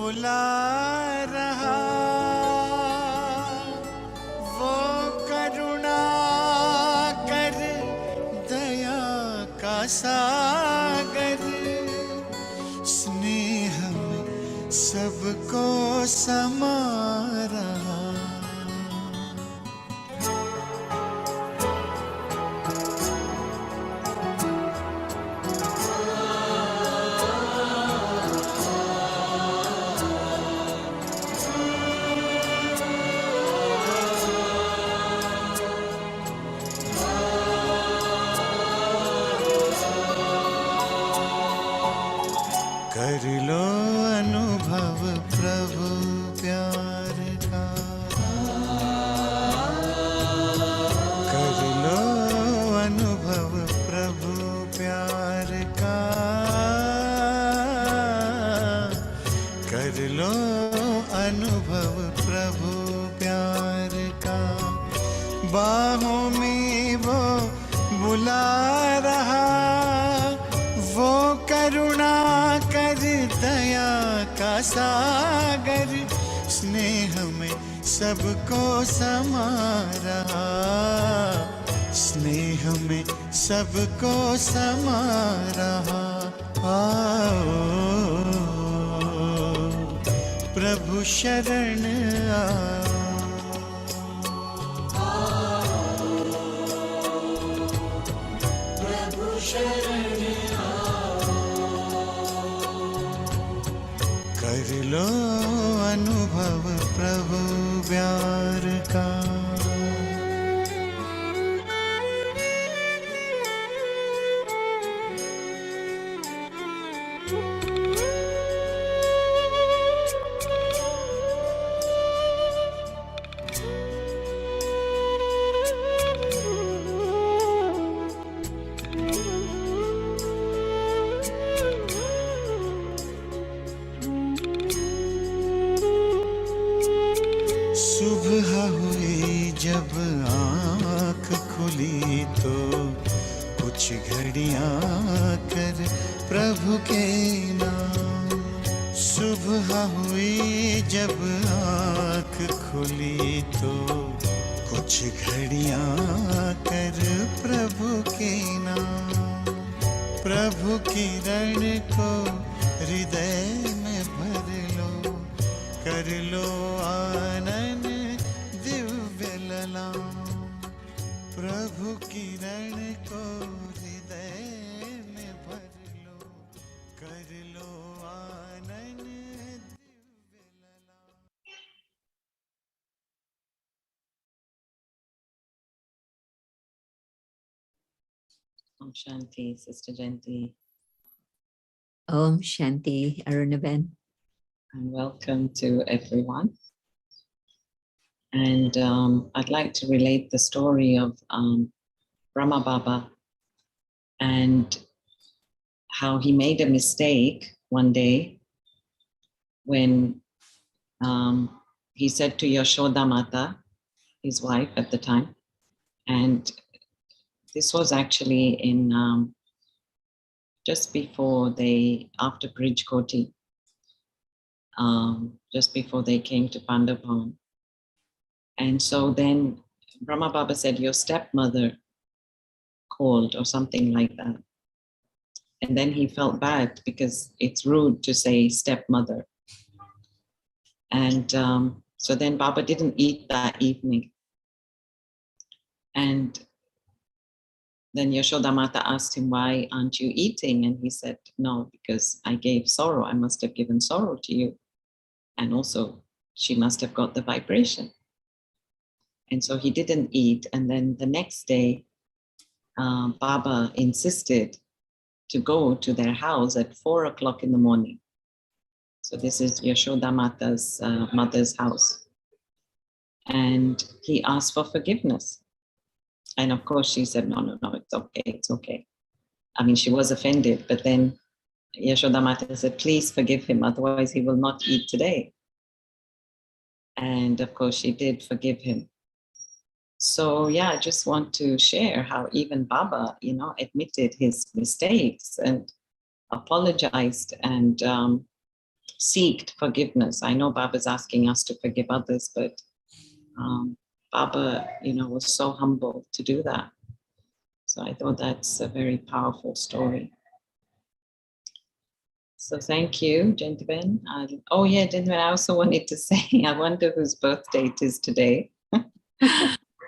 बुला रहा, वो करुणा कर दया का सागर, स्नेह में सबको समा रहा। कर लो अनुभव प्रभु प्यार का, कर लो अनुभव प्रभु प्यार का, कर लो अनुभव प्रभु प्यार का। बाहों में वो बुला रहा, वो करुणा कर दया का सागर, स्नेह में सबको समा रहा, स्नेह में सबको समा रहा। आओ प्रभु शरण आओ, प्रभु शरण कर लो अनुभव प्रभु प्यार का। सुबह हुई जब आँख खुली तो कुछ घड़ियाँ कर प्रभु के नाम। सुबह हुई जब आँख खुली तो कुछ घड़ियाँ कर प्रभु के नाम। प्रभु किरण को हृदय में भर लो, कर लो आनंद दिव्य ललाम। प्रभु किरण को हृदय में भर लो, कर लो आनंद Divya ललाम। Om Shanti, Sister Jayanti. Om Shanti, Arunaben. And welcome to everyone. And I'd like to relate the story of Brahma Baba and how he made a mistake one day when he said to Yashoda Mata, his wife at the time, and this was actually in just before after Bridge Koti, just before they came to Pandavavan. And so then Brahma Baba said, your stepmother called or something like that. And then he felt bad because it's rude to say stepmother. And so then Baba didn't eat that evening. And then Yashoda Mata asked him, why aren't you eating? And he said, no, because I gave sorrow. I must have given sorrow to you. And also she must have got the vibration. And so he didn't eat. And then the next day, Baba insisted to go to their house at 4 o'clock in the morning. So this is Yashoda Mata's mother's house. And he asked for forgiveness. And of course she said, no, it's okay, it's okay. I mean, she was offended, but then Yashoda Mata said, please forgive him, otherwise he will not eat today. And of course she did forgive him. So yeah, I just want to share how even Baba, admitted his mistakes and apologized. And seek forgiveness. I know Baba's asking us to forgive others, but Baba, was so humble to do that. So I thought that's a very powerful story. So thank you, gentlemen. Oh yeah, gentlemen, I also wanted to say, I wonder whose birthday it is today.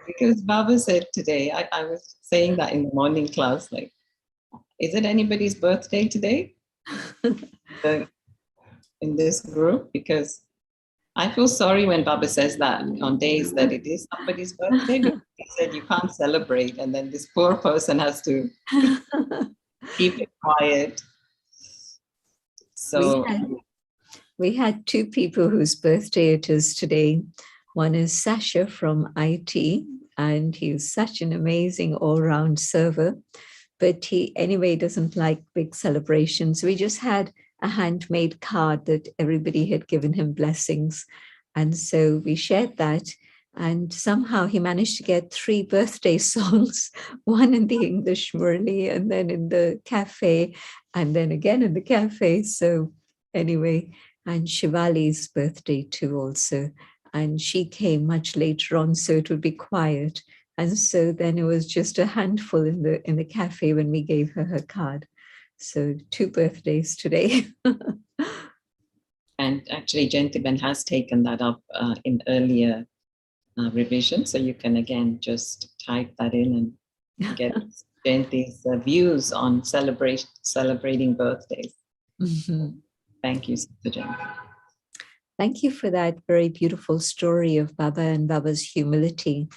Because Baba said today, I was saying that in the morning class, like, is it anybody's birthday today in this group? Because I feel sorry when Baba says that on days that it is somebody's birthday, because he said you can't celebrate, and then this poor person has to keep it quiet. So we had two people whose birthday it is today. One is Sasha from IT, and he's such an amazing all-round server, but he anyway doesn't like big celebrations. We just had a handmade card that everybody had given him blessings. And so we shared that, and somehow he managed to get 3 birthday songs, one in the English Murli, and then in the cafe, and then again in the cafe. So anyway, and Shivali's birthday too also. And she came much later on, so it would be quiet. And so then it was just a handful in the cafe when we gave her card. So 2 birthdays today. And actually, Gentiben has taken that up in earlier revision. So you can, again, just type that in and get Genti's views on celebrating birthdays. Mm-hmm. Thank you, Sister Genti. Thank you for that very beautiful story of Baba and Baba's humility.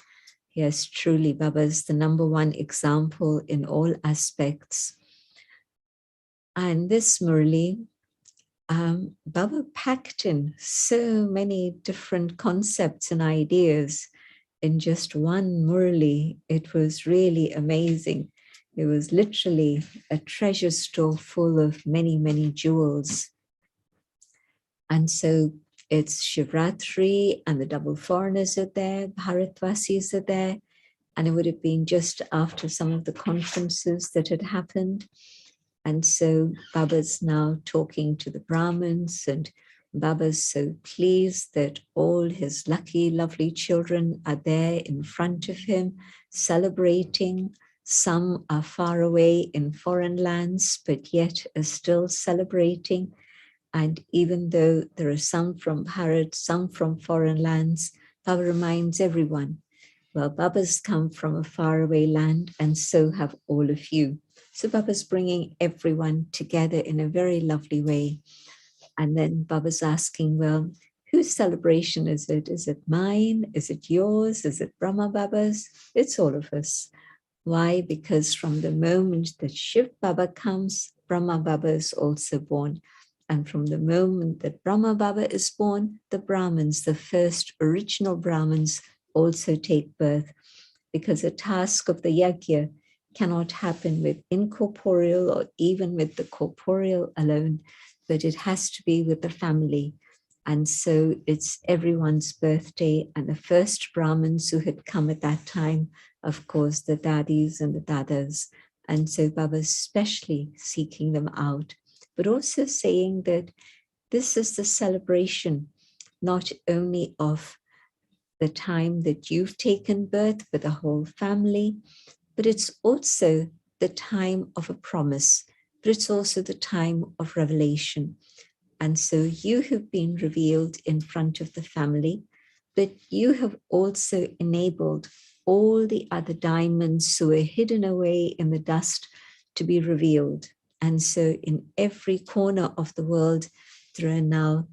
Yes, truly, Baba is the number one example in all aspects. And this Murli, Baba packed in so many different concepts and ideas in just one Murli. It was really amazing. It was literally a treasure store full of many, many jewels. And so it's Shivratri and the double foreigners are there, Bharatvasis are there, and it would have been just after some of the conferences that had happened. And so Baba's now talking to the Brahmins, and Baba's so pleased that all his lucky, lovely children are there in front of him, celebrating. Some are far away in foreign lands, but yet are still celebrating. And even though there are some from Bharat, some from foreign lands, Baba reminds everyone, well, Baba's come from a faraway land, and so have all of you. So Baba's bringing everyone together in a very lovely way. And then Baba's asking, well, whose celebration is it? Is it mine? Is it yours? Is it Brahma Baba's? It's all of us. Why? Because from the moment that Shiv Baba comes, Brahma Baba is also born. And from the moment that Brahma Baba is born, the Brahmins, the first original Brahmins, also take birth, because the task of the yajna cannot happen with incorporeal or even with the corporeal alone, but it has to be with the family. And so it's everyone's birthday, and the first Brahmins who had come at that time, of course, the daddies and the dadas. And so Baba's especially seeking them out, but also saying that this is the celebration not only of the time that you've taken birth with the whole family, but it's also the time of a promise, but it's also the time of revelation. And so you have been revealed in front of the family, but you have also enabled all the other diamonds who are hidden away in the dust to be revealed. And so in every corner of the world, there are now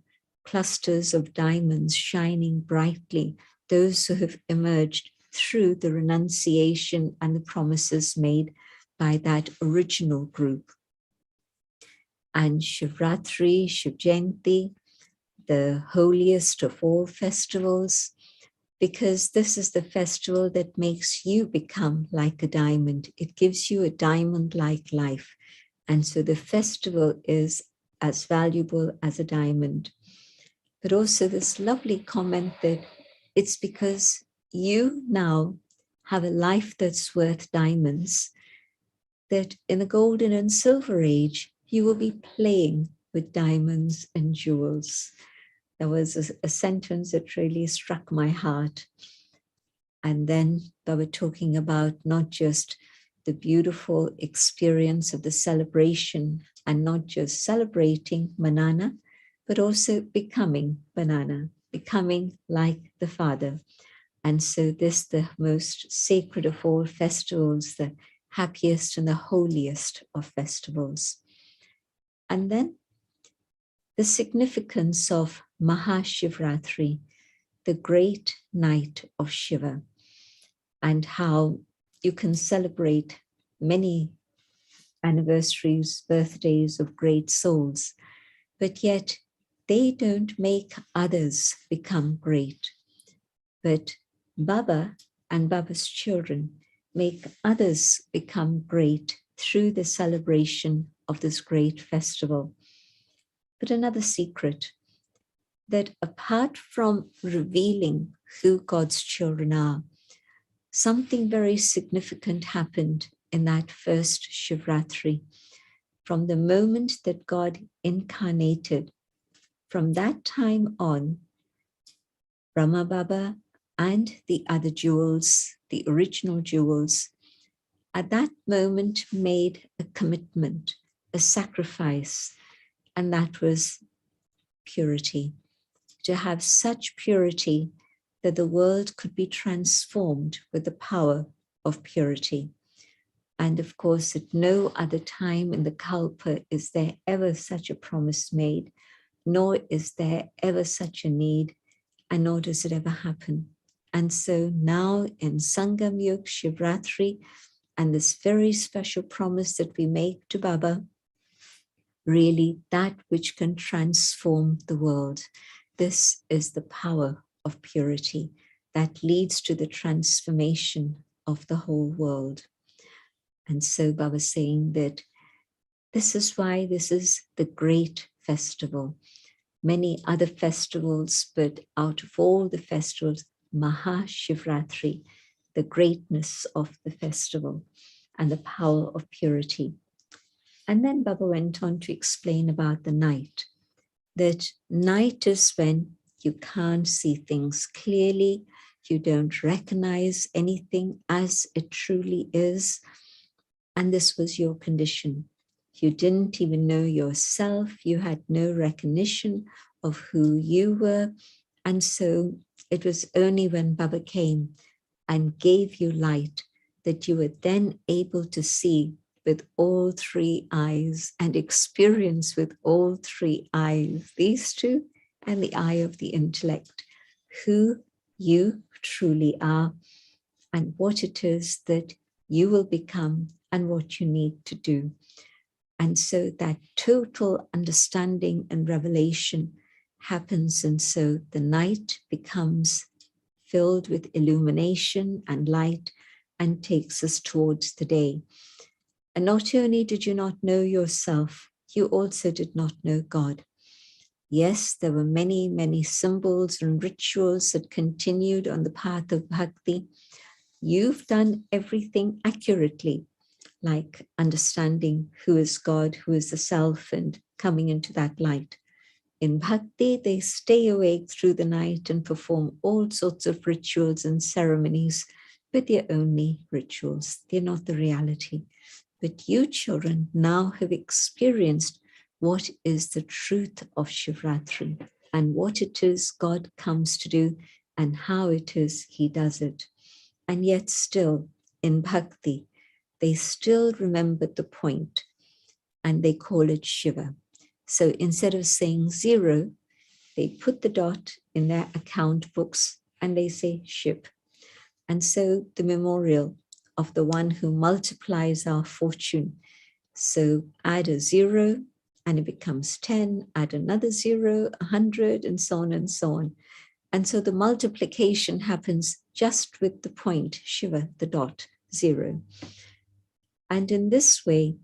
clusters of diamonds shining brightly, those who have emerged through the renunciation and the promises made by that original group. And Shivratri, Shiv Jayanti, the holiest of all festivals, because this is the festival that makes you become like a diamond. It gives you a diamond-like life. And so the festival is as valuable as a diamond. But also this lovely comment that it's because you now have a life that's worth diamonds, that in the golden and silver age, you will be playing with diamonds and jewels. There was a sentence that really struck my heart. And then they were talking about not just the beautiful experience of the celebration and not just celebrating Manana, but also becoming Banana, becoming like the Father. And so this, the most sacred of all festivals, the happiest and the holiest of festivals. And then the significance of Mahashivratri, the great night of Shiva, and how you can celebrate many anniversaries, birthdays of great souls, but yet they don't make others become great. But Baba and Baba's children make others become great through the celebration of this great festival. But another secret, that apart from revealing who God's children are, something very significant happened in that first Shivratri. From the moment that God incarnated, from that time on, Brahma Baba and the other jewels, the original jewels, at that moment made a commitment, a sacrifice, and that was purity. To have such purity that the world could be transformed with the power of purity. And of course, at no other time in the Kalpa is there ever such a promise made, nor is there ever such a need, and nor does it ever happen. And so now in Sangam Yug, Shivratri, and this very special promise that we make to Baba, really that which can transform the world. This is the power of purity that leads to the transformation of the whole world. And so Baba is saying that this is why this is the great festival. Many other festivals, but out of all the festivals, Mahashivratri, the greatness of the festival and the power of purity. And then Baba went on to explain about the night, that night is when you can't see things clearly, you don't recognize anything as it truly is. And this was your condition. You didn't even know yourself, you had no recognition of who you were. And so it was only when Baba came and gave you light that you were then able to see with all three eyes and experience with all three eyes, these two and the eye of the intellect, who you truly are and what it is that you will become and what you need to do. And so that total understanding and revelation happens. And so the night becomes filled with illumination and light and takes us towards the day. And not only did you not know yourself, you also did not know God. Yes, there were many, many symbols and rituals that continued on the path of bhakti. You've done everything accurately, like understanding who is God, who is the self, and coming into that light. In bhakti, they stay awake through the night and perform all sorts of rituals and ceremonies, but they're only rituals. They're not the reality. But you children now have experienced what is the truth of Shivratri and what it is God comes to do and how it is he does it. And yet still in bhakti, they still remembered the point and they call it Shiva. So instead of saying 0, they put the dot in their account books and they say Shiv. And so the memorial of the one who multiplies our fortune. So add a 0 and it becomes 10, add another 0, 100, and so on and so on. And so the multiplication happens just with the point, Shiva, the dot, 0. And in this way,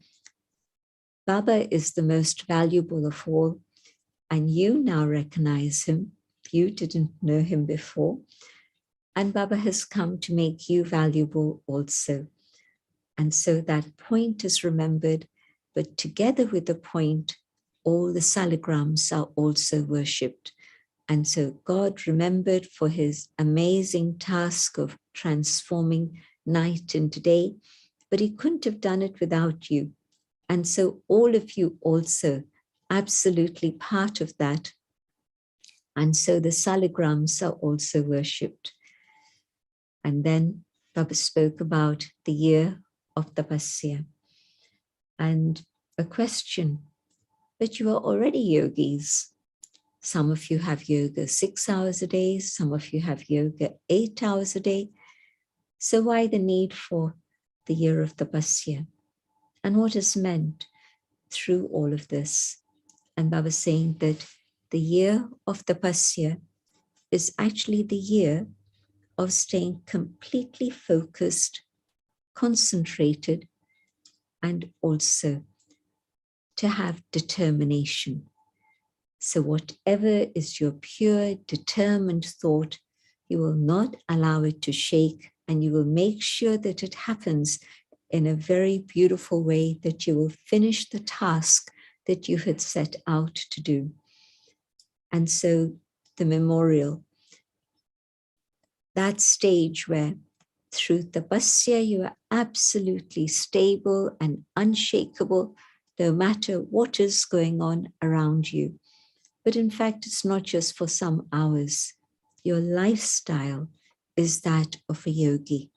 Baba is the most valuable of all, and you now recognize him. You didn't know him before. And Baba has come to make you valuable also. And so that point is remembered, but together with the point, all the salagrams are also worshipped. And so God remembered for his amazing task of transforming night into day, but he couldn't have done it without you. And so all of you also absolutely part of that. And so the salagrams are also worshipped. And then Baba spoke about the year of Tapasya. And a question, but you are already yogis. Some of you have yoga 6 hours a day. Some of you have yoga 8 hours a day. So why the need for the year of Tapasya? And what is meant through all of this? And Baba saying that the year of Tapasya is actually the year of staying completely focused, concentrated, and also to have determination. So whatever is your pure, determined thought, you will not allow it to shake, and you will make sure that it happens in a very beautiful way, that you will finish the task that you had set out to do. And so the memorial, that stage where through Tapasya you are absolutely stable and unshakable, no matter what is going on around you. But in fact, it's not just for some hours. Your lifestyle is that of a yogi.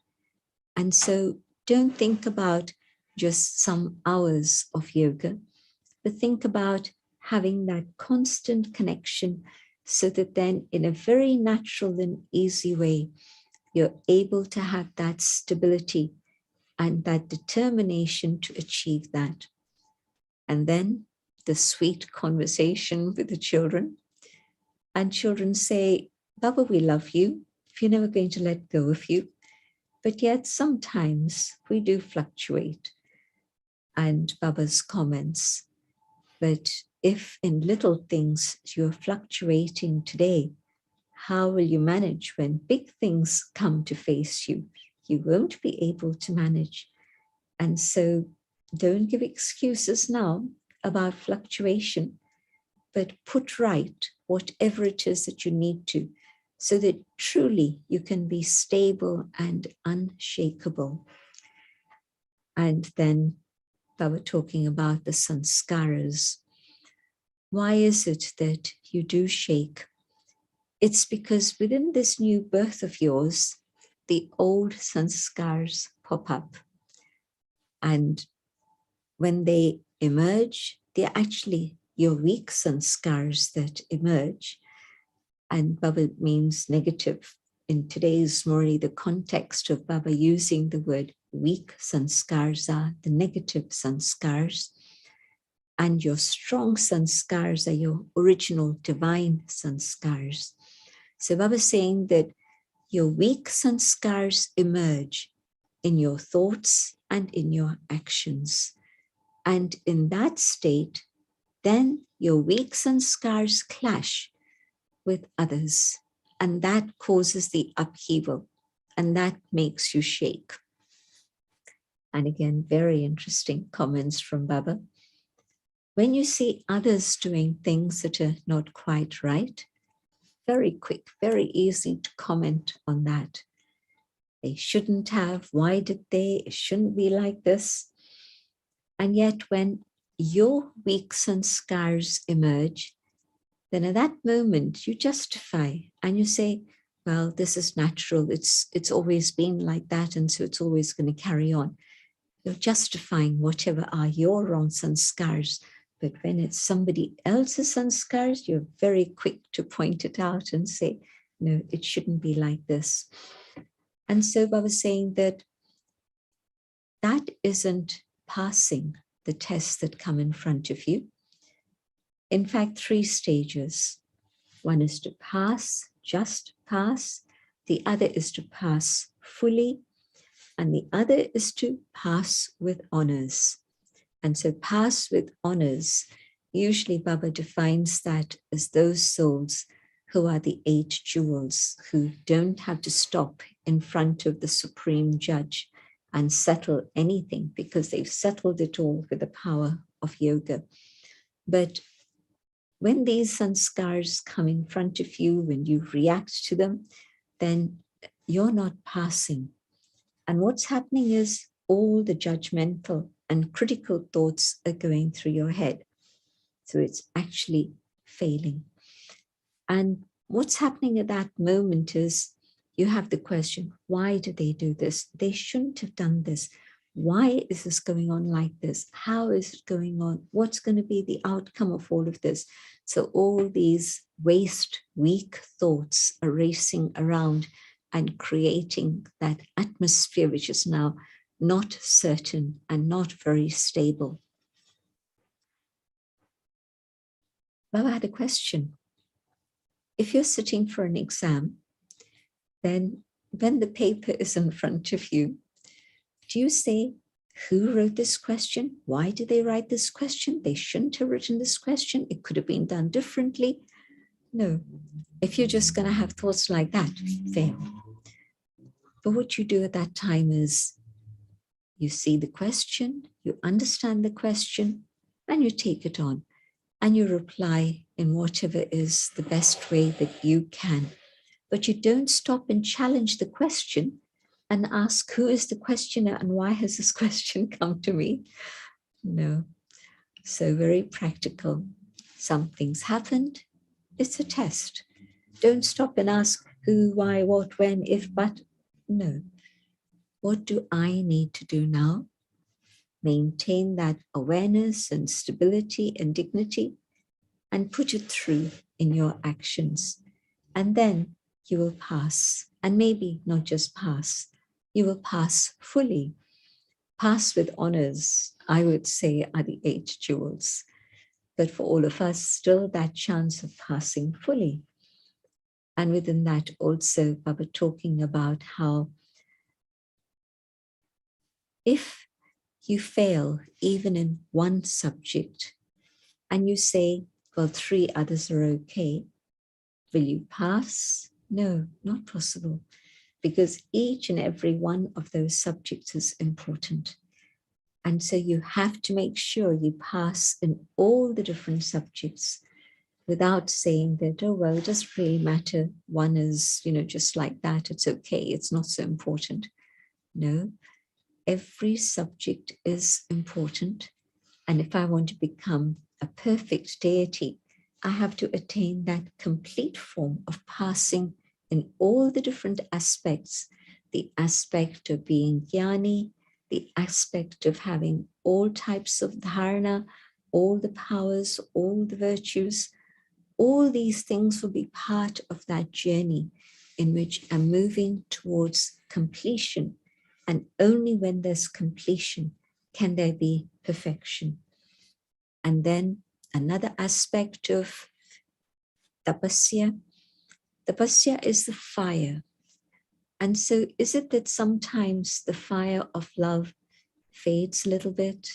And so don't think about just some hours of yoga, but think about having that constant connection, so that then in a very natural and easy way, you're able to have that stability and that determination to achieve that. And then the sweet conversation with the children. And children say, Baba, we love you. We're never going to let go of you. But yet sometimes we do fluctuate. And Baba's comments, but if in little things you're fluctuating today, how will you manage when big things come to face you? You won't be able to manage. And so don't give excuses now about fluctuation, but put right whatever it is that you need to, so that truly you can be stable and unshakable. And then Baba talking about the sanskaras. Why is it that you do shake? It's because within this new birth of yours, the old sanskars pop up. And when they emerge, they're actually your weak sanskars that emerge. And Baba means negative. In today's Murli, the context of Baba using the word weak sanskars are the negative sanskars. And your strong sanskars are your original divine sanskars. So Baba is saying that your weak sanskars emerge in your thoughts and in your actions. And in that state, then your weak sanskars clash with others. And that causes the upheaval. And that makes you shake. And again, very interesting comments from Baba. When you see others doing things that are not quite right, very quick, very easy to comment on that. They shouldn't have, why did they? It shouldn't be like this. And yet when your weak sanskars emerge, then at that moment you justify and you say, well, this is natural. It's always been like that, and so it's always going to carry on. You're justifying whatever are your wrong sanskars. But when it's somebody else's sanskars, you're very quick to point it out and say, no, it shouldn't be like this. And so Baba was saying that that isn't passing the tests that come in front of you. In fact, 3 stages. One is to pass, just pass. The other is to pass fully. And the other is to pass with honors. And so pass with honors, usually Baba defines that as those souls who are the 8 jewels, who don't have to stop in front of the Supreme Judge and settle anything, because they've settled it all with the power of yoga. But when these sanskars come in front of you, when you react to them, then you're not passing. And what's happening is all the judgmental and critical thoughts are going through your head. So it's actually failing. And what's happening at that moment is you have the question, why did they do this? They shouldn't have done this. Why is this going on like this? How is it going on? What's going to be the outcome of all of this? So all these waste, weak thoughts are racing around and creating that atmosphere which is now not certain and not very stable. Baba had a question. If you're sitting for an exam, then when the paper is in front of you, do you say, who wrote this question? Why did they write this question? They shouldn't have written this question. It could have been done differently. No. If you're just going to have thoughts like that, fail. But what you do at that time is you see the question, you understand the question, and you take it on. And you reply in whatever is the best way that you can. But you don't stop and challenge the question and ask, who is the questioner and why has this question come to me? No. So very practical. Something's happened. It's a test. Don't stop and ask who, why, what, when, if, but. No. What do I need to do now? Maintain that awareness and stability and dignity and put it through in your actions. And then you will pass. And maybe not just pass, you will pass fully. Pass with honors, I would say, are the 8 jewels. But for all of us, still that chance of passing fully. And within that also, Baba talking about how if you fail even in one subject and you say, well, 3 others are okay, will you pass? No, not possible, because each and every one of those subjects is important. And so you have to make sure you pass in all the different subjects without saying that, oh, well, it doesn't really matter. One is, just like that. It's okay. It's not so important. No, every subject is important. And if I want to become a perfect deity, I have to attain that complete form of passing in all the different aspects, the aspect of being jnani, the aspect of having all types of dharana, all the powers, all the virtues. All these things will be part of that journey in which I'm moving towards completion. And only when there's completion can there be perfection. And then another aspect of tapasya. Tapasya is the fire. And so is it that sometimes the fire of love fades a little bit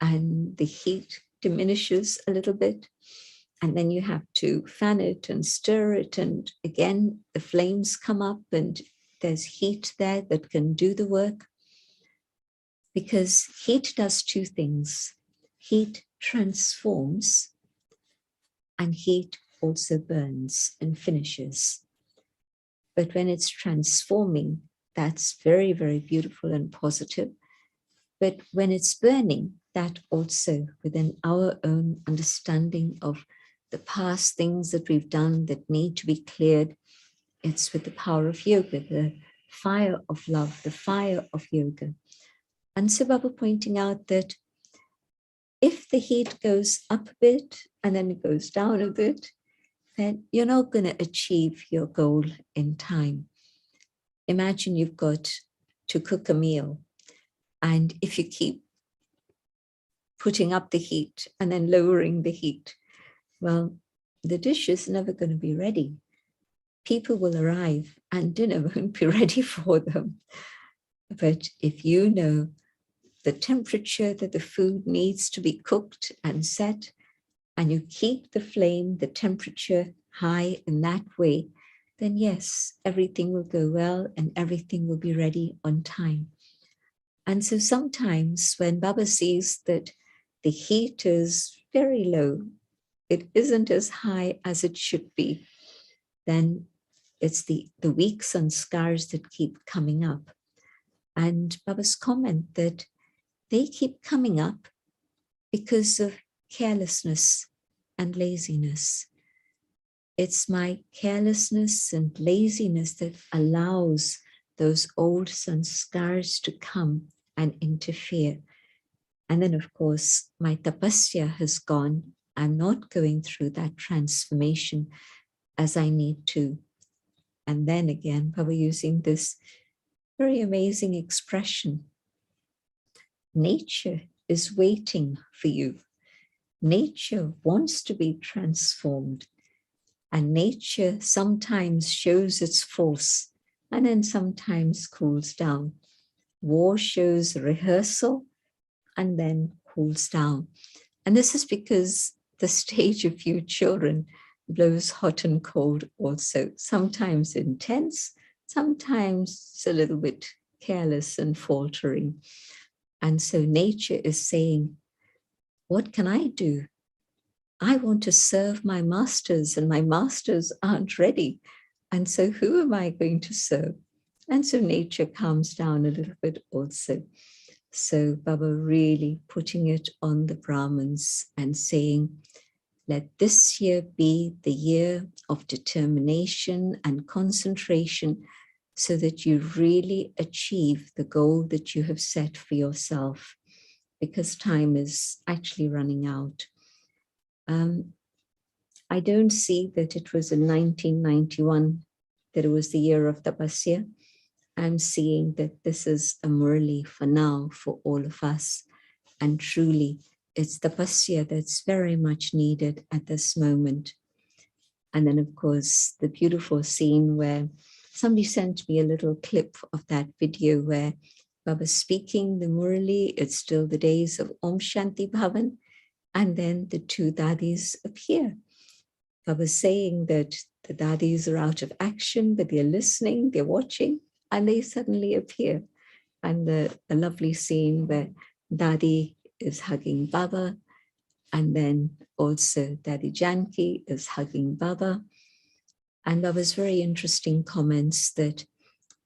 and the heat diminishes a little bit? And then you have to fan it and stir it. And again, the flames come up and there's heat there that can do the work. Because heat does 2 things. Heat transforms and heat also burns and finishes. But when it's transforming, that's very, very beautiful and positive. But when it's burning, that also within our own understanding of the past things that we've done that need to be cleared, it's with the power of yoga, the fire of love, the fire of yoga. And so Baba pointing out that if the heat goes up a bit and then it goes down a bit, then you're not going to achieve your goal in time. Imagine you've got to cook a meal, and if you keep putting up the heat and then lowering the heat, well, the dish is never going to be ready. People will arrive and dinner won't be ready for them. But if you know the temperature that the food needs to be cooked and set, and you keep the flame, the temperature high in that way, then yes, everything will go well and everything will be ready on time. And so sometimes when Baba sees that the heat is very low, it isn't as high as it should be, then it's the weeks and scars that keep coming up. And Baba's comment that they keep coming up because of carelessness and laziness. It's my carelessness and laziness that allows those old sun scars to come and interfere. And then, of course, my tapasya has gone. I'm not going through that transformation as I need to. And then again, Baba using this very amazing expression. Nature is waiting for you. Nature wants to be transformed. And nature sometimes shows its force and then sometimes cools down. War shows rehearsal and then cools down. And this is because the stage of you children blows hot and cold also, sometimes intense, sometimes it's a little bit careless and faltering. And so nature is saying, what can I do? I want to serve my masters and my masters aren't ready. And so who am I going to serve? And so nature calms down a little bit also. So Baba really putting it on the Brahmins and saying, let this year be the year of determination and concentration so that you really achieve the goal that you have set for yourself, because time is actually running out. I don't see that it was in 1991 that it was the year of Tapasya. I'm seeing that this is a Murli for now for all of us. And truly, it's Tapasya that's very much needed at this moment. And then, of course, the beautiful scene where somebody sent me a little clip of that video where Baba's speaking the Murli. It's still the days of Om Shanti Bhavan. And then the two dadis appear. Baba's saying that the dadis are out of action, but they're listening, they're watching, and they suddenly appear. And a lovely scene where Dadi is hugging Baba, and then also Dadi Janki is hugging Baba. And Baba's very interesting comments that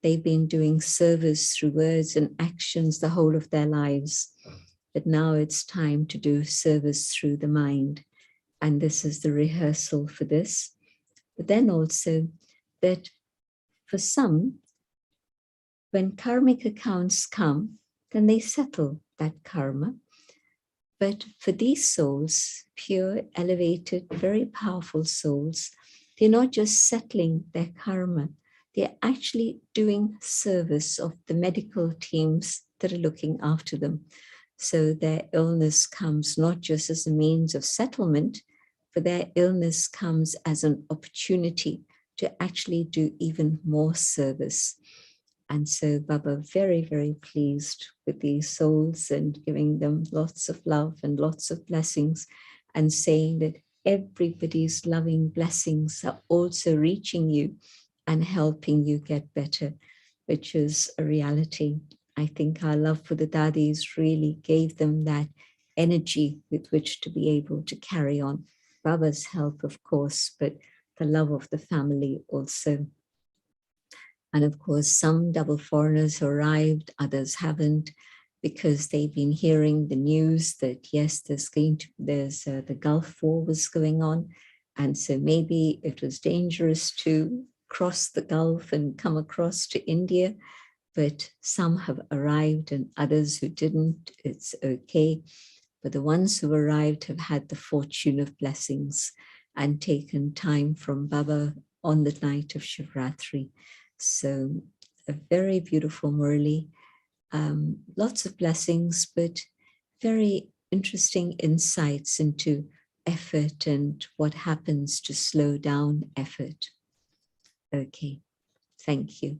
they've been doing service through words and actions the whole of their lives. But now it's time to do service through the mind. And this is the rehearsal for this. But then also that for some, when karmic accounts come, then they settle that karma. But for these souls, pure, elevated, very powerful souls, they're not just settling their karma, they're actually doing service of the medical teams that are looking after them. So their illness comes not just as a means of settlement, but their illness comes as an opportunity to actually do even more service. And so Baba very, very pleased with these souls and giving them lots of love and lots of blessings and saying that everybody's loving blessings are also reaching you and helping you get better, which is a reality. I think our love for the dadis really gave them that energy with which to be able to carry on. Baba's help, of course, but the love of the family also. And of course, some double foreigners arrived, others haven't, because they've been hearing the news that yes, the Gulf War was going on. And so maybe it was dangerous to cross the Gulf and come across to India. But some have arrived and others who didn't, it's okay. But the ones who arrived have had the fortune of blessings and taken time from Baba on the night of Shivratri. So a very beautiful Murli, lots of blessings, but very interesting insights into effort and what happens to slow down effort. Okay, thank you.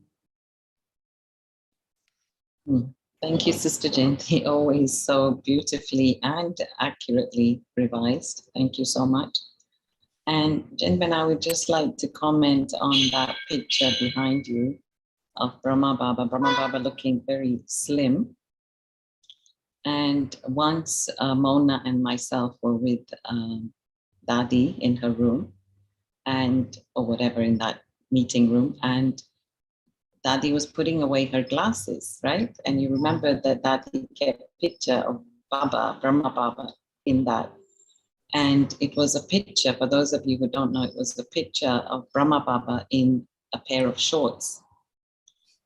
Thank you, Sister Jayanti. Always so beautifully and accurately revised. Thank you so much. And Jenben, I would just like to comment on that picture behind you of Brahma Baba looking very slim. And once Mona and myself were with Dadi in her room, and or whatever in that meeting room, and Dadi was putting away her glasses, right? And you remember that Dadi kept a picture of Baba, Brahma Baba, in that. And it was a picture, for those of you who don't know, it was a picture of Brahma Baba in a pair of shorts.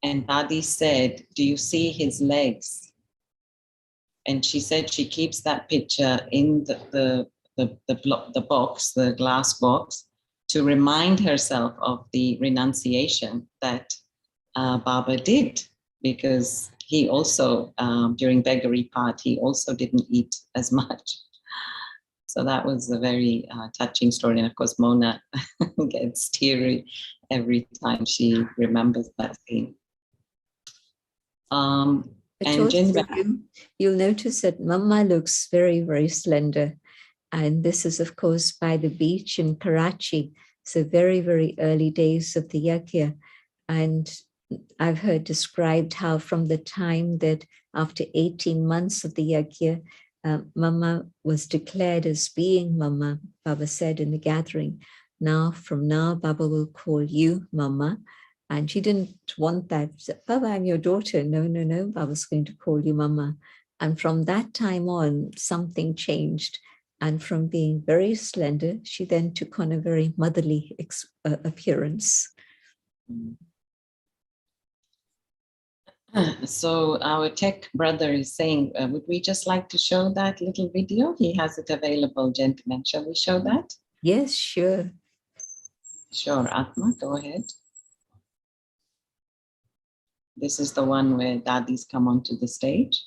And Dadi said, "Do you see his legs?" And she said she keeps that picture in the box, the glass box, to remind herself of the renunciation that Baba did, because he also, during beggary part, he also didn't eat as much. So that was a very touching story. And of course, Mona gets teary every time she remembers that scene. But And also Jin, you'll notice that Mama looks very, very slender. And this is, of course, by the beach in Karachi. So very, very early days of the yajna. And I've heard described how from the time that after 18 months of the yajna, Mama was declared as being Mama. Baba said in the gathering, from now, Baba will call you Mama. And she didn't want that. Baba, I'm your daughter. No. Baba's going to call you Mama. And from that time on, something changed. And from being very slender, she then took on a very motherly appearance. So our tech brother is saying, would we just like to show that little video? He has it available, gentlemen. Shall we show that? Yes, sure. Sure, Atma, go ahead. This is the one where Dadi's come onto the stage.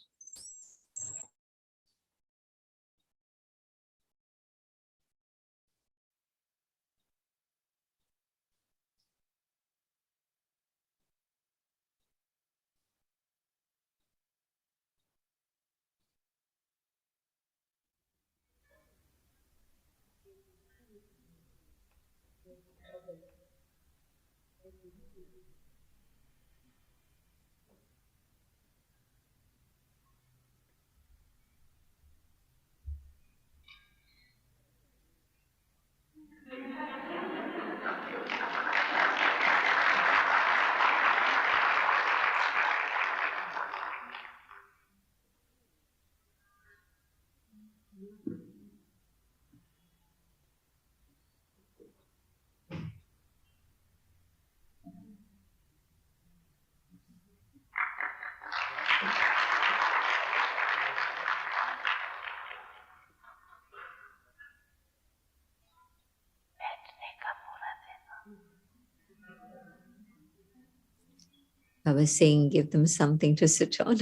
I was saying, give them something to sit on.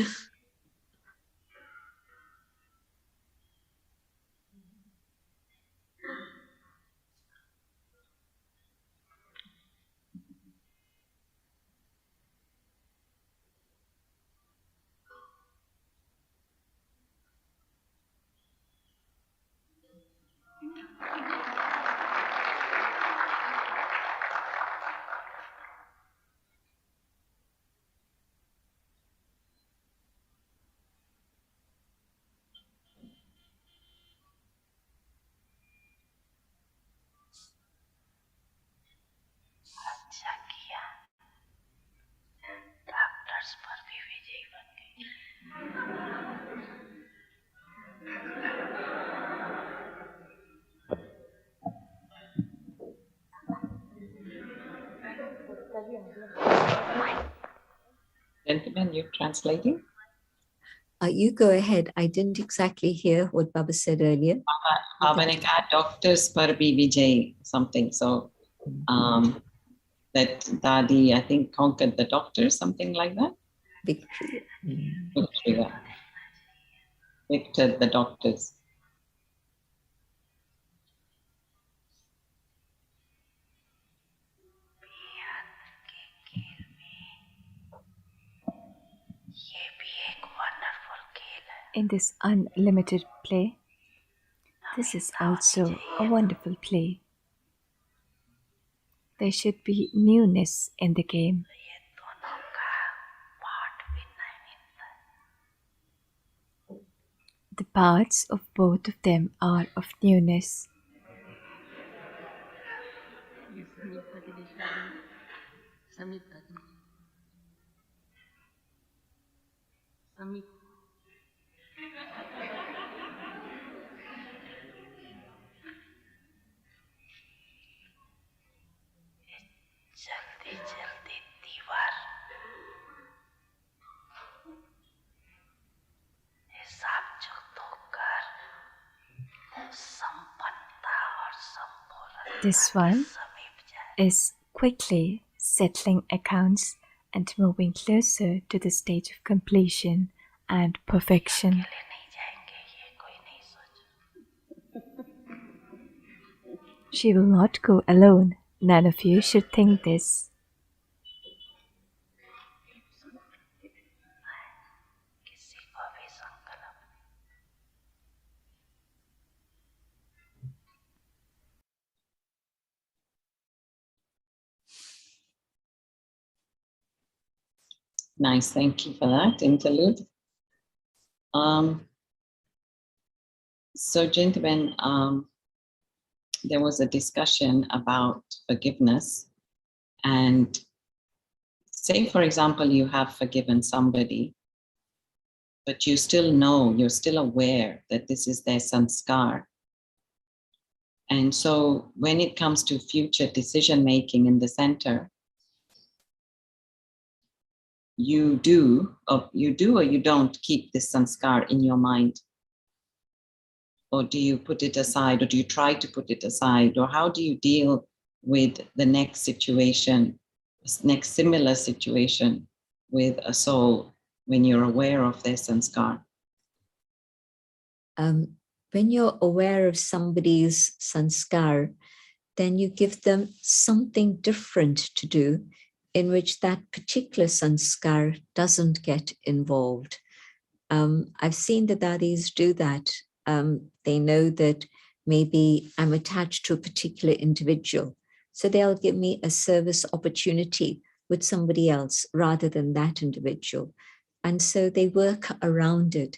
Gentlemen, you're translating? You go ahead. I didn't exactly hear what Baba said earlier. Baba ne kaha, doctors par bhi vijay something. So that Dadi, I think, conquered the doctors, something like that. Victory. Victory, yeah. Victored the doctors. In this unlimited play, this is also a wonderful play. There should be newness in the game. The parts of both of them are of newness. This one is quickly settling accounts and moving closer to the stage of completion and perfection. She will not go alone. None of you should think this. Nice, thank you for that interlude. So gentlemen, there was a discussion about forgiveness, and say, for example, you have forgiven somebody, but you still know, you're still aware that this is their sanskar. And so when it comes to future decision-making in the center, you do or you don't keep this sanskar in your mind? Or do you put it aside, or do you try to put it aside? Or how do you deal with the next situation, next similar situation with a soul when you're aware of their sanskar? When you're aware of somebody's sanskar, then you give them something different to do in which that particular sanskar doesn't get involved. I've seen the daddies do that. They know that maybe I'm attached to a particular individual, so they'll give me a service opportunity with somebody else rather than that individual. And so they work around it.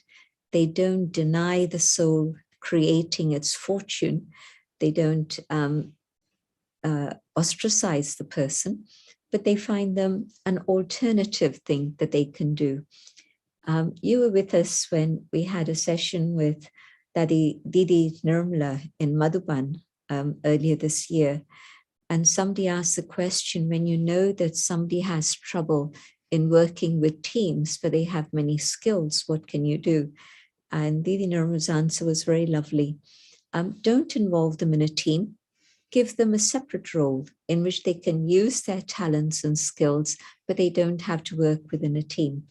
They don't deny the soul creating its fortune. They don't ostracize the person, but they find them an alternative thing that they can do. You were with us when we had a session with Didi Nirmala in Madhuban earlier this year. And somebody asked the question, when you know that somebody has trouble in working with teams, but they have many skills, what can you do? And Didi Nirmala's answer was very lovely. Don't involve them in a team. Give them a separate role in which they can use their talents and skills, but they don't have to work within a team.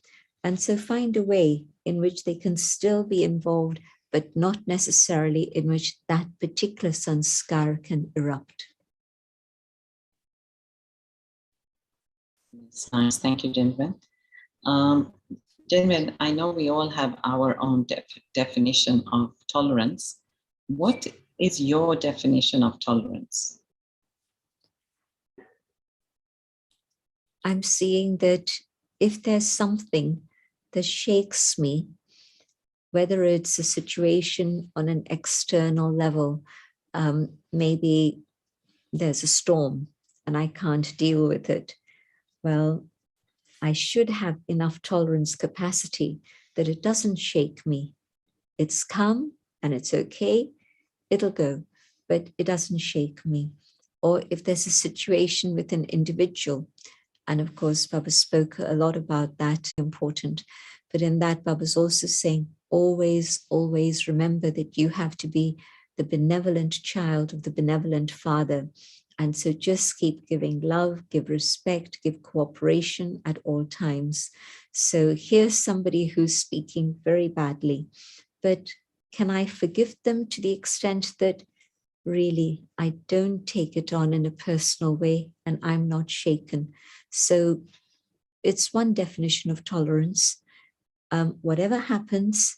And so find a way in which they can still be involved, but not necessarily in which that particular sanskar can erupt. It's nice. Thank you, gentlemen. Gentlemen, I know we all have our own definition of tolerance. What is your definition of tolerance? I'm seeing that if there's something that shakes me, whether it's a situation on an external level, maybe there's a storm and I can't deal with it. Well, I should have enough tolerance capacity that it doesn't shake me. It's calm and it's okay, it'll go, but it doesn't shake me. Or if there's a situation with an individual, and of course, Baba spoke a lot about that, important, but in that Baba's also saying, always, always remember that you have to be the benevolent child of the benevolent father. And so just keep giving love, give respect, give cooperation at all times. So here's somebody who's speaking very badly, but can I forgive them to the extent that really I don't take it on in a personal way and I'm not shaken? So it's one definition of tolerance. Whatever happens,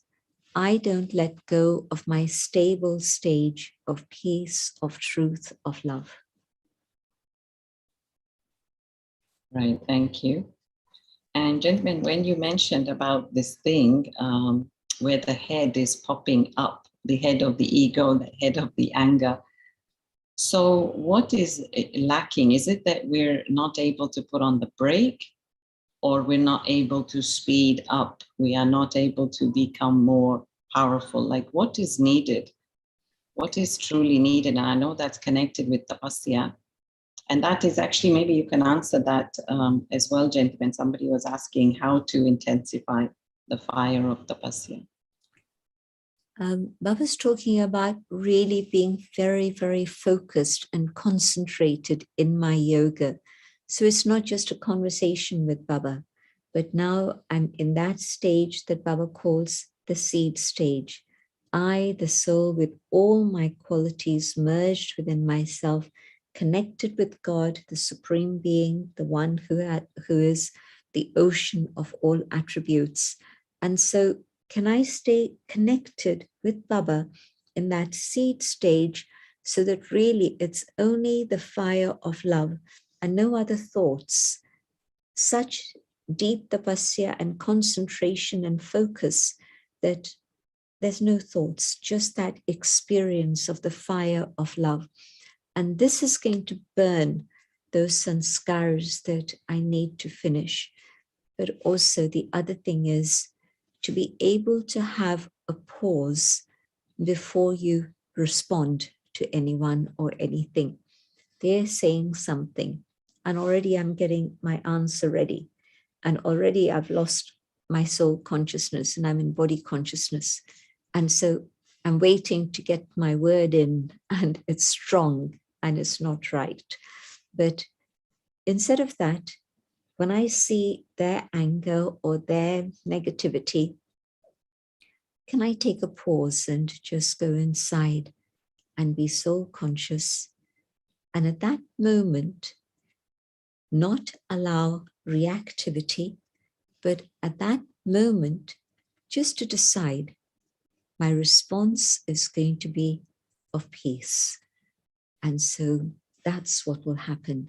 I don't let go of my stable stage of peace, of truth, of love. Right, thank you. And gentlemen, when you mentioned about this thing where the head is popping up, the head of the ego, the head of the anger, So what is lacking? Is it that we're not able to put on the brake, or we're not able to speed up? We are not able to become more powerful? Like, what is needed? What is truly needed? And I know that's connected with tapasya. And that is actually, maybe you can answer that as well, gentlemen. Somebody was asking how to intensify the fire of tapasya. Baba's talking about really being very, very focused and concentrated in my yoga. So it's not just a conversation with Baba, but now I'm in that stage that Baba calls the seed stage. I, the soul, with all my qualities merged within myself, connected with God, the Supreme Being, the one who is the ocean of all attributes. And so can I stay connected with Baba in that seed stage so that really it's only the fire of love and no other thoughts? Such deep tapasya and concentration and focus that there's no thoughts, just that experience of the fire of love. And this is going to burn those sanskars that I need to finish. But also the other thing is to be able to have a pause before you respond to anyone or anything. They're saying something, and already I'm getting my answer ready. And already I've lost my soul consciousness and I'm in body consciousness. And so I'm waiting to get my word in, and it's strong and it's not right. But instead of that, when I see their anger or their negativity, can I take a pause and just go inside and be soul conscious? And at that moment, not allow reactivity, but at that moment, just to decide my response is going to be of peace. And so that's what will happen.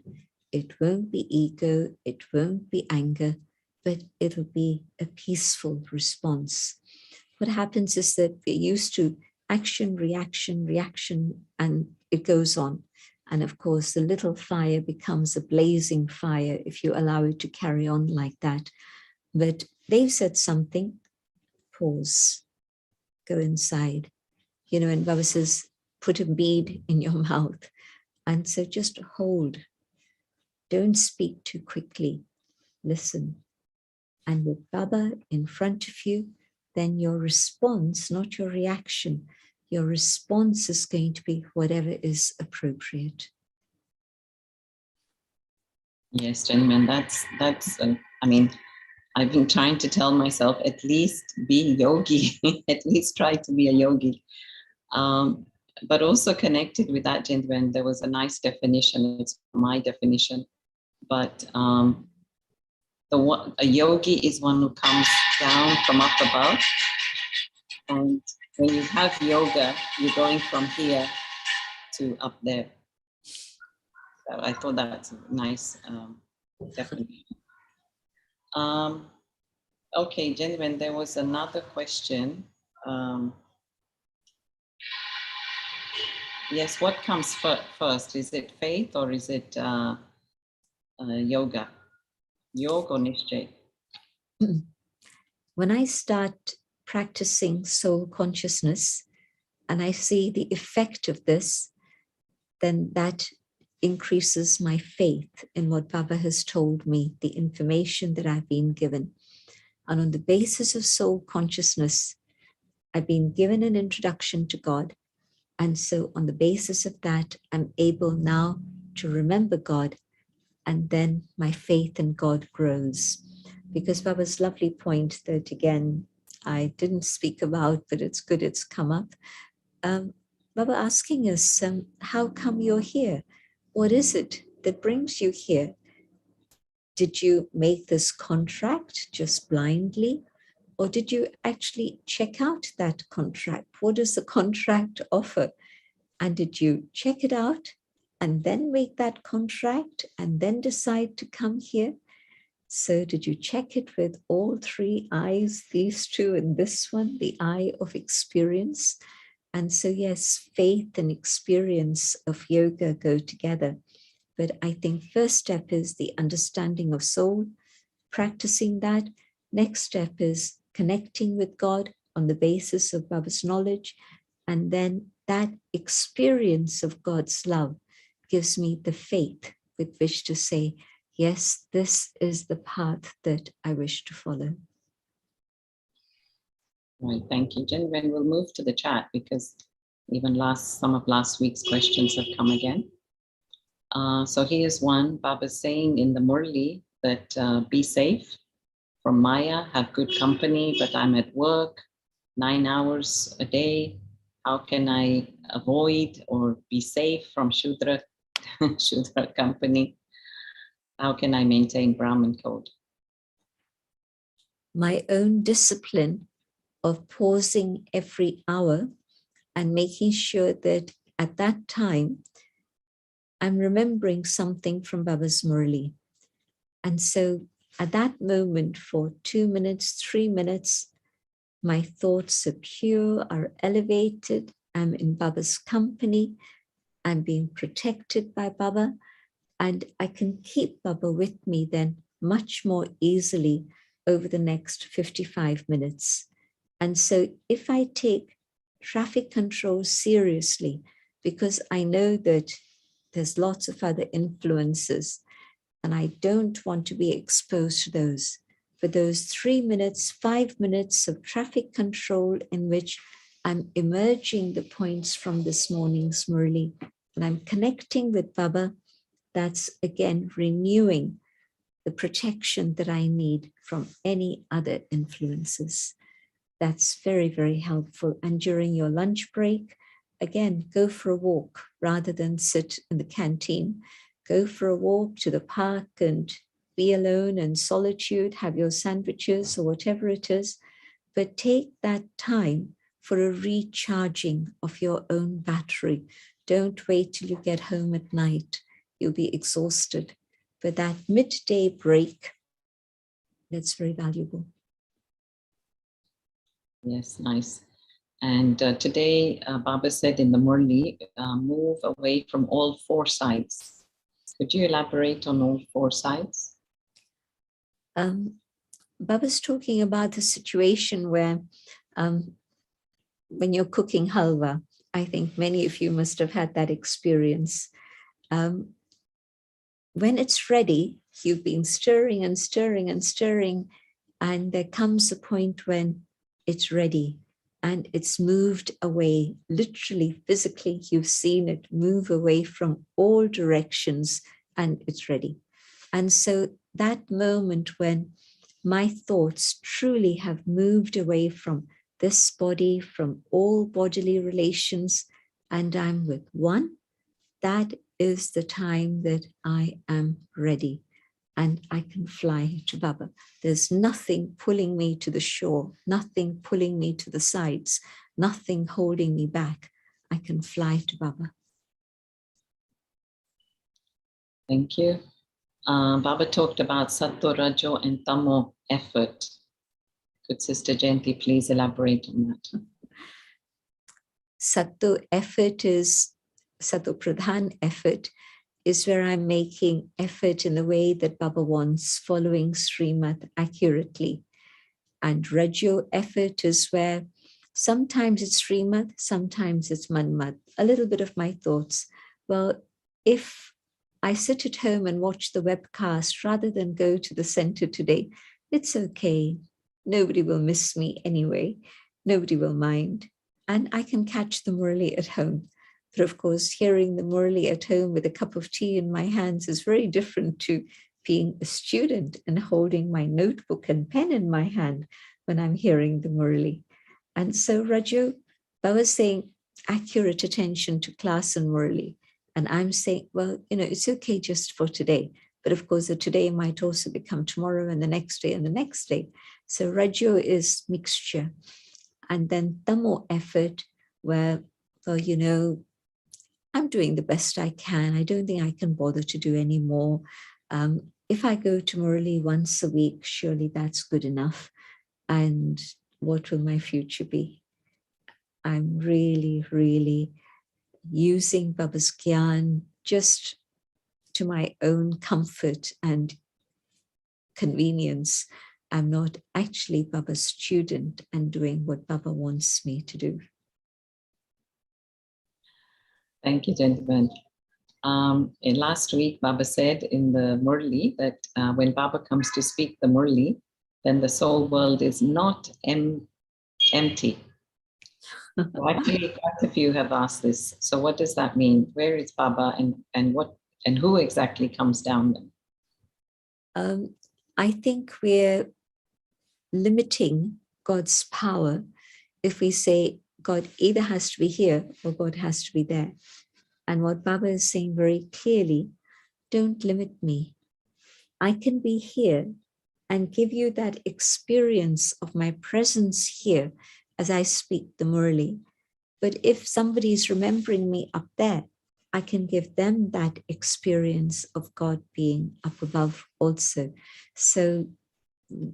It won't be ego, it won't be anger, but it'll be a peaceful response. What happens is that we're used to action, reaction, and it goes on. And of course, the little fire becomes a blazing fire if you allow it to carry on like that. But they've said something, pause, go inside. You know, and Baba says, put a bead in your mouth. And so just hold. Don't speak too quickly. Listen. And with Baba in front of you, then your response, not your reaction, your response is going to be whatever is appropriate. Yes, gentlemen, that's I mean, I've been trying to tell myself, at least be yogi, at least try to be a yogi. But also connected with that, gentleman, there was a nice definition. It's my definition, but a yogi is one who comes down from up above. And when you have yoga, you're going from here to up there. So I thought that's a nice definition. Okay, gentlemen, there was another question. Yes, what comes first? Is it faith or is it yoga? Yoga or Nischay? When I start practicing soul consciousness and I see the effect of this, then that increases my faith in what Baba has told me, the information that I've been given. And on the basis of soul consciousness, I've been given an introduction to God. And so on the basis of that, I'm able now to remember God, and then my faith in God grows. Because Baba's lovely point that, again, I didn't speak about, but it's good it's come up. Baba asking us, how come you're here? What is it that brings you here? Did you make this contract just blindly? Or did you actually check out that contract? What does the contract offer? And did you check it out and then make that contract and then decide to come here? So did you check it with all three eyes, these two and this one, the eye of experience? And so, yes, faith and experience of yoga go together. But I think first step is the understanding of soul, practicing that. Next step is connecting with God on the basis of Baba's knowledge. And then that experience of God's love gives me the faith with which to say, yes, this is the path that I wish to follow. Right, thank you, Jen. Then we'll move to the chat because even some of last week's questions have come again. So here's one. Baba's saying in the Murli that be safe from Maya, have good company, but I'm at work 9 hours a day. How can I avoid or be safe from Shudra company? How can I maintain Brahman code? My own discipline of pausing every hour and making sure that at that time, I'm remembering something from Baba's Murli. And so at that moment for 2 minutes, 3 minutes, my thoughts are pure, are elevated. I'm in Baba's company. I'm being protected by Baba. And I can keep Baba with me then much more easily over the next 55 minutes. And so if I take traffic control seriously, because I know that there's lots of other influences and I don't want to be exposed to those, for those 3 minutes, 5 minutes of traffic control in which I'm emerging the points from this morning's Murli and I'm connecting with Baba, that's again renewing the protection that I need from any other influences. That's very, very helpful. And during your lunch break, again, go for a walk rather than sit in the canteen. Go for a walk to the park and be alone in solitude, have your sandwiches or whatever it is, but take that time for a recharging of your own battery. Don't wait till you get home at night. You'll be exhausted. But that midday break, that's very valuable. Yes, nice. And today, Baba said in the Murli, move away from all 4 sides. Could you elaborate on all 4 sides? Baba's talking about the situation where when you're cooking halwa, I think many of you must have had that experience. When it's ready, you've been stirring and stirring and stirring, and there comes a point when it's ready and it's moved away, literally, physically, you've seen it move away from all directions and it's ready. And so that moment when my thoughts truly have moved away from this body, from all bodily relations, and I'm with one, that is the time that I am ready and I can fly to Baba. There's nothing pulling me to the shore, nothing pulling me to the sides, nothing holding me back. I can fly to Baba. Thank you. Baba talked about Sattva, Rajo, and Tamo effort. Could Sister Jayanti please elaborate on that? Sattva effort is, Sattva Pradhan effort is where I'm making effort in the way that Baba wants, following Srimad accurately. And Rajo effort is where sometimes it's Srimad, sometimes it's Manmad, a little bit of my thoughts. Well, if I sit at home and watch the webcast rather than go to the center today, it's okay. Nobody will miss me anyway. Nobody will mind. And I can catch the Murli at home. But of course, hearing the Murli at home with a cup of tea in my hands is very different to being a student and holding my notebook and pen in my hand when I'm hearing the Murli. And so Raju, Baba's saying accurate attention to class and Murli. And I'm saying, well, it's okay just for today. But of course, the today might also become tomorrow and the next day and the next day. So Raju is mixture. And then Tamo effort where, well, I'm doing the best I can. I don't think I can bother to do any more. If I go to Murli once a week, surely that's good enough. And what will my future be? I'm really, really using Baba's Gyan just to my own comfort and convenience. I'm not actually Baba's student and doing what Baba wants me to do. Thank you, gentlemen. In last week, Baba said in the Murli that when Baba comes to speak the Murli, then the soul world is not empty. So actually, quite a few have asked this. So what does that mean? Where is Baba and who exactly comes down then? I think we're limiting God's power if we say God either has to be here or God has to be there. And what Baba is saying very clearly, don't limit me. I can be here and give you that experience of my presence here as I speak the Murli. But if somebody is remembering me up there, I can give them that experience of God being up above also. So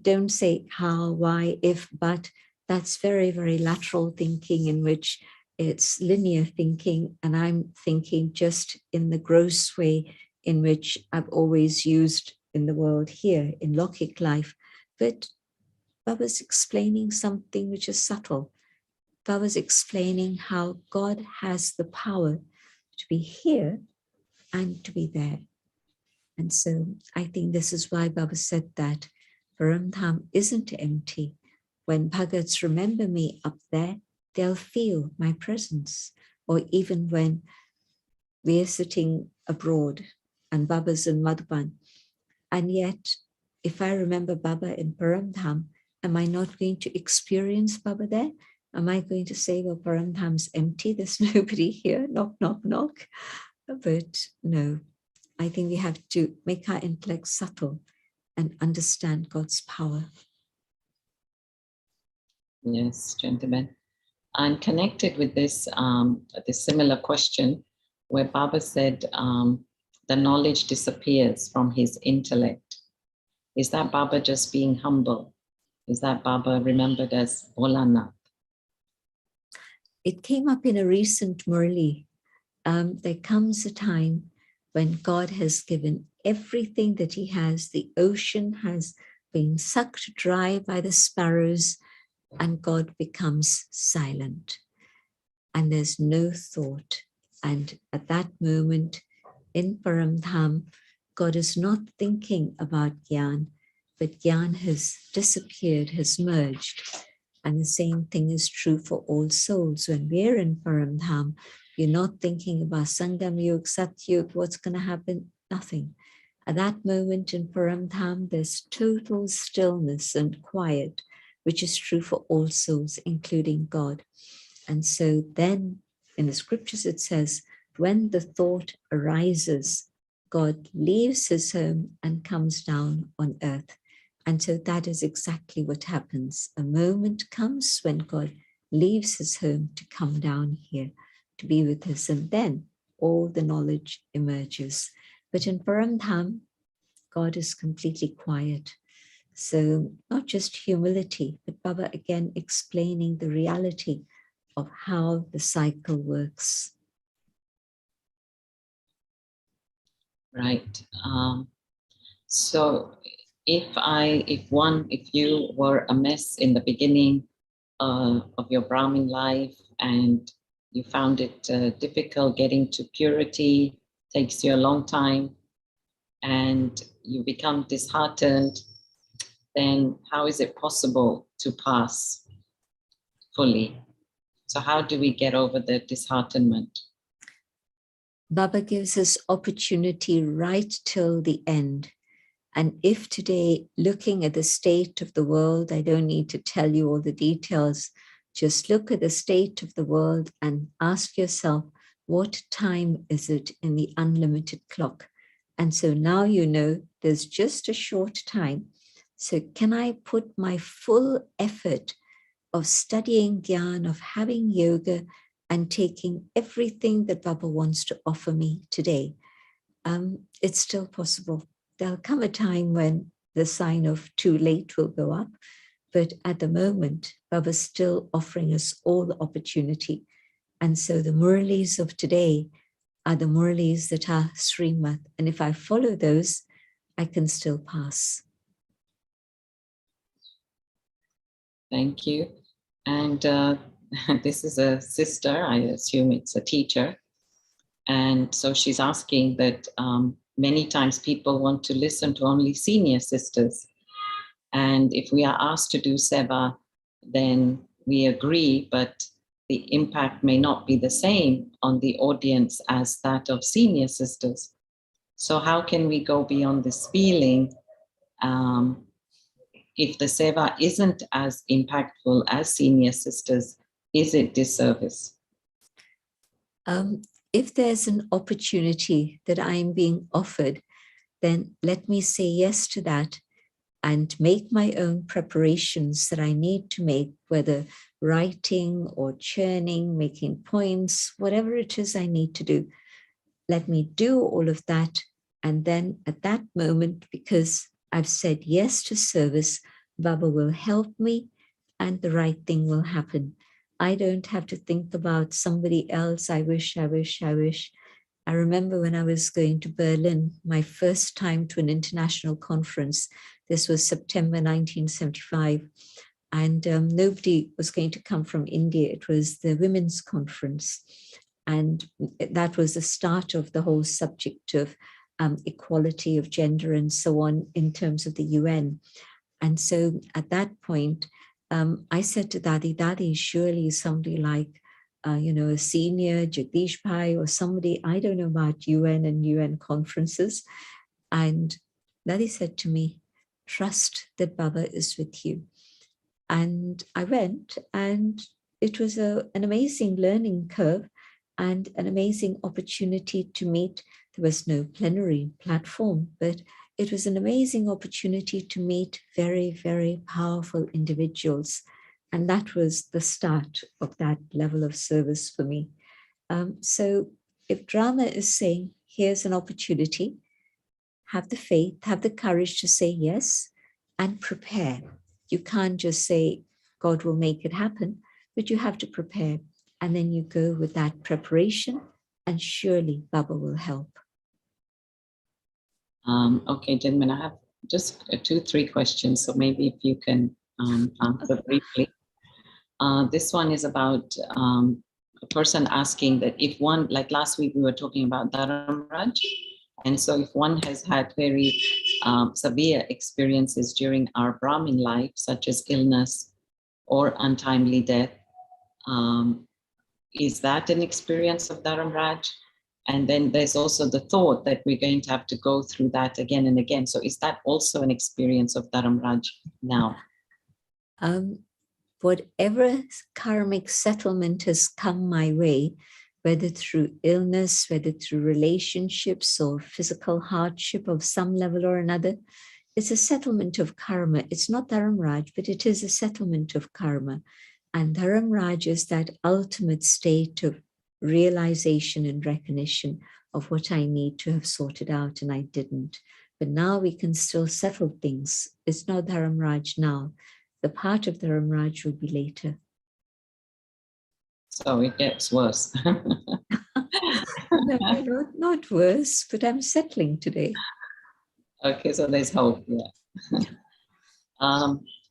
don't say how, why, if, but. That's very, very lateral thinking in which it's linear thinking. And I'm thinking just in the gross way in which I've always used in the world here in Lokik life. But Baba's explaining something which is subtle. Baba's explaining how God has the power to be here and to be there. And so I think this is why Baba said that Paramdham isn't empty. When Bhagats remember me up there, they'll feel my presence. Or even when we're sitting abroad and Baba's in Madhuban, and yet if I remember Baba in Paramdham, am I not going to experience Baba there? Am I going to say, well, Paramdham's empty, there's nobody here, knock, knock, knock? But no, I think we have to make our intellect subtle and understand God's power. Yes, gentlemen. And connected with this, this similar question, where Baba said the knowledge disappears from his intellect. Is that Baba just being humble? Is that Baba remembered as Bholanath? It came up in a recent Murli. There comes a time when God has given everything that he has. The ocean has been sucked dry by the sparrows, and God becomes silent. And there's no thought. And at that moment in Paramdham, God is not thinking about Gyan, but Gyan has disappeared, has merged. And the same thing is true for all souls. When we're in Paramdham, you're not thinking about Sangam Yug, Sat Yug, what's going to happen? Nothing. At that moment in Paramdham, there's total stillness and quiet, which is true for all souls, including God. And so then in the scriptures it says, when the thought arises, God leaves his home and comes down on earth. And so that is exactly what happens. A moment comes when God leaves his home to come down here to be with us, and then all the knowledge emerges. But in Paramdham, God is completely quiet. So not just humility, but Baba again explaining the reality of how the cycle works. Right. So if you were a mess in the beginning of your Brahmin life and you found it difficult getting to purity, takes you a long time, and you become disheartened, then how is it possible to pass fully? So how do we get over the disheartenment? Baba gives us opportunity right till the end. And if today, looking at the state of the world, I don't need to tell you all the details, just look at the state of the world and ask yourself, what time is it in the unlimited clock? And so now you know there's just a short time. So can I put my full effort of studying Gyan, of having yoga, and taking everything that Baba wants to offer me today? It's still possible. There'll come a time when the sign of too late will go up, But at the moment, Baba's still offering us all the opportunity. And so the Murlis of today are the Murlis that are Srimad. And if I follow those, I can still pass. Thank you. And this is a sister, I assume it's a teacher. And so she's asking that many times people want to listen to only senior sisters. And if we are asked to do seva, then we agree, but the impact may not be the same on the audience as that of senior sisters. So how can we go beyond this feeling if the seva isn't as impactful as senior sisters? Is it disservice? If there's an opportunity that I'm being offered, then let me say yes to that and make my own preparations that I need to make, whether writing or churning, making points, whatever it is I need to do. Let me do all of that. And then at that moment, because I've said yes to service, Baba will help me and the right thing will happen. I don't have to think about somebody else. I wish. I remember when I was going to Berlin, my first time to an international conference. This was September 1975. And nobody was going to come from India. It was the women's conference. And that was the start of the whole subject of equality of gender and so on in terms of the UN. And so at that point, I said to Dadi, surely somebody like, a senior Jagdish Bhai or somebody, I don't know about UN and UN conferences. And Dadi said to me, trust that Baba is with you. And I went, and it was an amazing learning curve and an amazing opportunity to meet. There was no plenary platform, but it was an amazing opportunity to meet very, very powerful individuals. And that was the start of that level of service for me. So if Drama is saying, here's an opportunity, have the faith, have the courage to say yes and prepare. You can't just say, God will make it happen, but you have to prepare. And then you go with that preparation and surely Baba will help. Okay, gentlemen, I have just 2-3 questions, so maybe if you can answer briefly. This one is about a person asking that if one, like last week we were talking about Dharamraj, and so if one has had very severe experiences during our Brahmin life, such as illness or untimely death, is that an experience of Dharamraj? And then there's also the thought that we're going to have to go through that again and again. So is that also an experience of Dharamraj now? Whatever karmic settlement has come my way, whether through illness, whether through relationships or physical hardship of some level or another, it's a settlement of karma. It's not Dharamraj, but it is a settlement of karma. And Dharamraj is that ultimate state of realization and recognition of what I need to have sorted out and I didn't. But now we can still settle things. It's not Dharamraj now. The part of Dharamraj will be later. So it gets worse. No, not worse, but I'm settling today. Okay, so there's hope, yeah.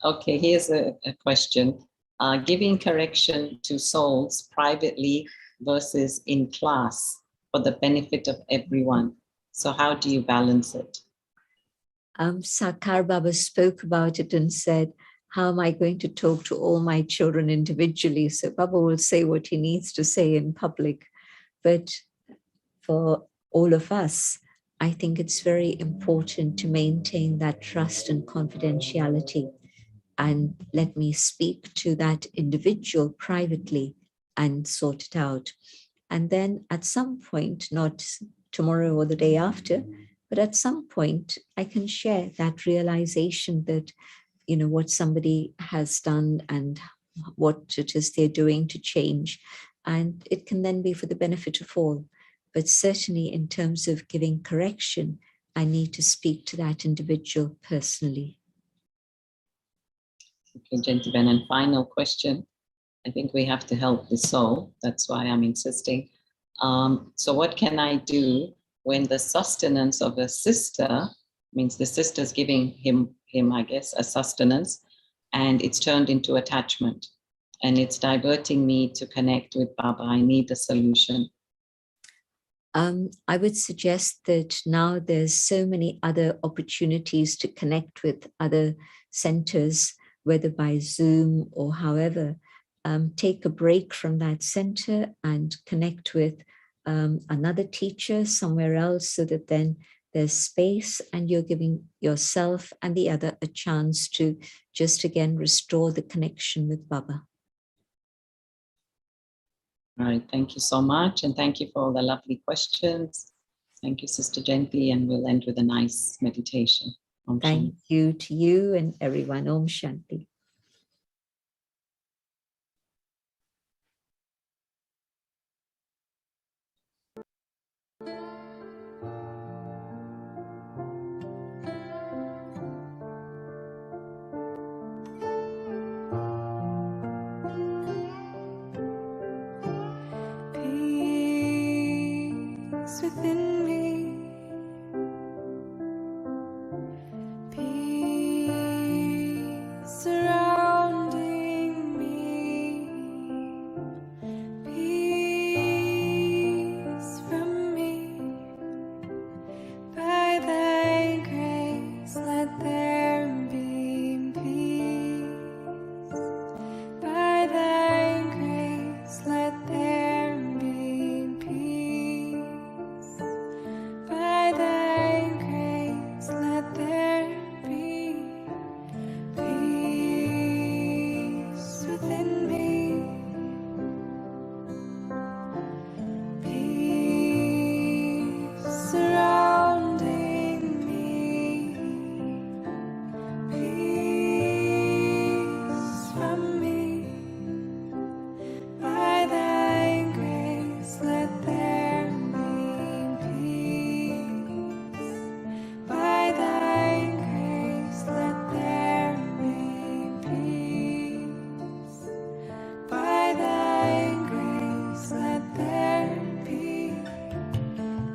Okay, here's a question. Giving correction to souls privately versus in class for the benefit of everyone. So how do you balance it? Sakar Baba spoke about it and said, how am I going to talk to all my children individually? So Baba will say what he needs to say in public. But for all of us, I think it's very important to maintain that trust and confidentiality. And let me speak to that individual privately and sort it out. And then at some point, not tomorrow or the day after, but at some point, I can share that realization that, what somebody has done and what it is they're doing to change. And it can then be for the benefit of all. But certainly in terms of giving correction, I need to speak to that individual personally. Okay, gentlemen, and final question. I think we have to help the soul. That's why I'm insisting. So what can I do when the sustenance of a sister, means the sister's giving him, I guess, a sustenance, and it's turned into attachment, and it's diverting me to connect with Baba? I need a solution. I would suggest that now there's so many other opportunities to connect with other centers, whether by Zoom or however. Take a break from that center and connect with another teacher somewhere else, so that then there's space and you're giving yourself and the other a chance to just again restore the connection with Baba. All right, thank you so much. And thank you for all the lovely questions. Thank you, Sister Gently. And we'll end with a nice meditation. Om Thank Shanti. you to you and everyone. Om Shanti. Peace within me. Peace surrounding me. Peace from me. By thy grace, let there be peace. By thy grace, let there be peace. By thy grace, let there be peace within me. Peace surrounding me. Peace from me. By thy grace, let there be peace. By thy grace, let there be peace. By thy grace, let there be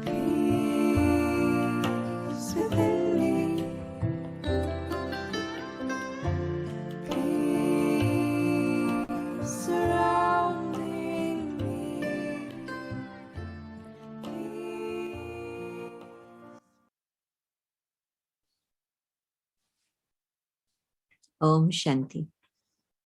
peace within me. Peace surrounding me. Peace. Om Shanti.